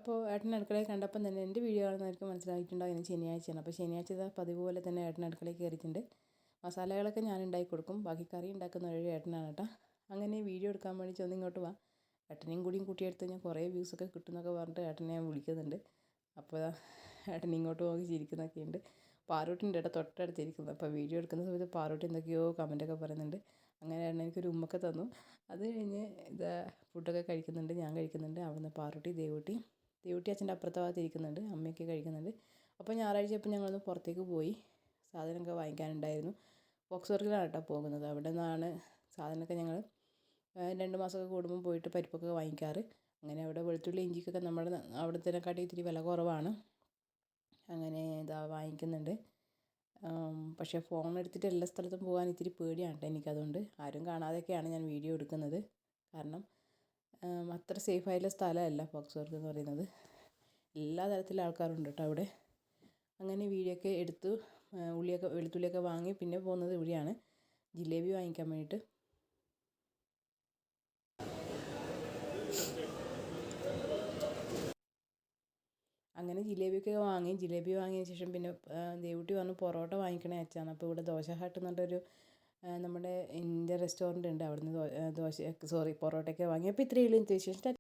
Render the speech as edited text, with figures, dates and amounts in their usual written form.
അപ്പോൾ ഏട്ടൻ അടുക്കളയിൽ കണ്ടപ്പം തന്നെ എൻ്റെ വീഡിയോ കാണുന്നവർക്ക് മനസ്സിലായിട്ടുണ്ടാവും ഇന്ന് ശനിയാഴ്ചയാണ്. അപ്പോൾ ശനിയാഴ്ച പതിവ് പോലെ തന്നെ ഏട്ടൻ അടുക്കളയിൽ കയറിയിട്ടുണ്ട്. മസാലകളൊക്കെ ഞാൻ ഉണ്ടാക്കി കൊടുക്കും, ബാക്കി കറി ഉണ്ടാക്കുന്ന ഒരു ഏട്ടനാണ് കേട്ടോ. അങ്ങനെ വീഡിയോ എടുക്കാൻ വേണ്ടി ചെന്ന് ഇങ്ങോട്ട് വാ, ഏട്ടനെയും കൂടിയും കൂട്ടിയെടുത്ത് ഞാൻ കുറേ വ്യൂസൊക്കെ കിട്ടുമെന്നൊക്കെ പറഞ്ഞിട്ട് ഏട്ടനെ ഞാൻ വിളിക്കുന്നുണ്ട്. അപ്പോൾ ഏട്ടൻ ഇങ്ങോട്ട് നോക്കി ചിരിക്കുന്നൊക്കെ ഉണ്ട്. പാറൂട്ടിൻ്റെ ഏട്ടാ തൊട്ടടുത്തിരിക്കുന്നത്. അപ്പോൾ വീഡിയോ എടുക്കുന്ന സമയത്ത് പാറൂട്ടി എന്തൊക്കെയോ കമൻറ്റൊക്കെ പറയുന്നുണ്ട്. അങ്ങനെ ഏട്ടൻ എനിക്കൊരു ഉമ്മൊക്കെ തന്നു. അത് കഴിഞ്ഞ് ഇതാ ഫുഡൊക്കെ കഴിക്കുന്നുണ്ട്, ഞാൻ കഴിക്കുന്നുണ്ട്. അവിടുന്ന് പാറൂട്ടി ദേവൂട്ടി അച്ഛൻ്റെ അപ്പുറത്തെ ഭാഗത്ത് ഇരിക്കുന്നുണ്ട്, അമ്മയൊക്കെ കഴിക്കുന്നുണ്ട്. അപ്പോൾ ഞായറാഴ്ചയപ്പോൾ ഞങ്ങളൊന്ന് പുറത്തേക്ക് പോയി, സാധനമൊക്കെ വാങ്ങിക്കാനുണ്ടായിരുന്നു. ബോക്സ് വർക്കിലാണ് കേട്ടോ പോകുന്നത്. അവിടെ നിന്നാണ് സാധനമൊക്കെ ഞങ്ങൾ 2 മാസമൊക്കെ കൂടുമ്പോൾ പോയിട്ട് പരിപ്പൊക്കെ വാങ്ങിക്കാറ്. അങ്ങനെ അവിടെ വെളുത്തുള്ളി ഇഞ്ചിക്കൊക്കെ നമ്മുടെ അവിടത്തേനെക്കാട്ടി ഇത്തിരി വില കുറവാണ്. അങ്ങനെ ഇതാ വാങ്ങിക്കുന്നുണ്ട്. പക്ഷേ ഫോൺ എടുത്തിട്ട് എല്ലാ സ്ഥലത്തും പോകാൻ ഇത്തിരി പേടിയാണ് കേട്ടോ എനിക്കതുകൊണ്ട്. ആരും കാണാതെയൊക്കെയാണ് ഞാൻ വീഡിയോ എടുക്കുന്നത്. കാരണം അത്ര സേഫായിട്ടുള്ള സ്ഥലമല്ല ബോക്സ് വർക്ക് എന്ന് പറയുന്നത്. എല്ലാ തരത്തിലുള്ള ആൾക്കാരുണ്ട് കേട്ടോ അവിടെ. അങ്ങനെ വീഡിയോ ഒക്കെ എടുത്തു, വെളുത്തുള്ളിയൊക്കെ വാങ്ങി പിന്നെ പോകുന്നത് ഇവിടെയാണ് ജിലേബി വാങ്ങിക്കാൻ വേണ്ടിയിട്ട്. അങ്ങനെ ജിലേബി വാങ്ങിയ ശേഷം പിന്നെ ദേവൂട്ടി പറഞ്ഞു പൊറോട്ട വാങ്ങിക്കണേ അച്ഛാന്ന്. അപ്പോൾ ഇവിടെ ദോശ ഹട്ട് എന്ന് പറഞ്ഞൊരു നമ്മുടെ ഇന്ത്യൻ റെസ്റ്റോറൻറ്റ് ഉണ്ട്, അവിടുന്ന് പൊറോട്ടയൊക്കെ വാങ്ങി. അപ്പോൾ ഇത്രയേ ഉള്ളൂ ഇന്നത്തെ വിശേഷം.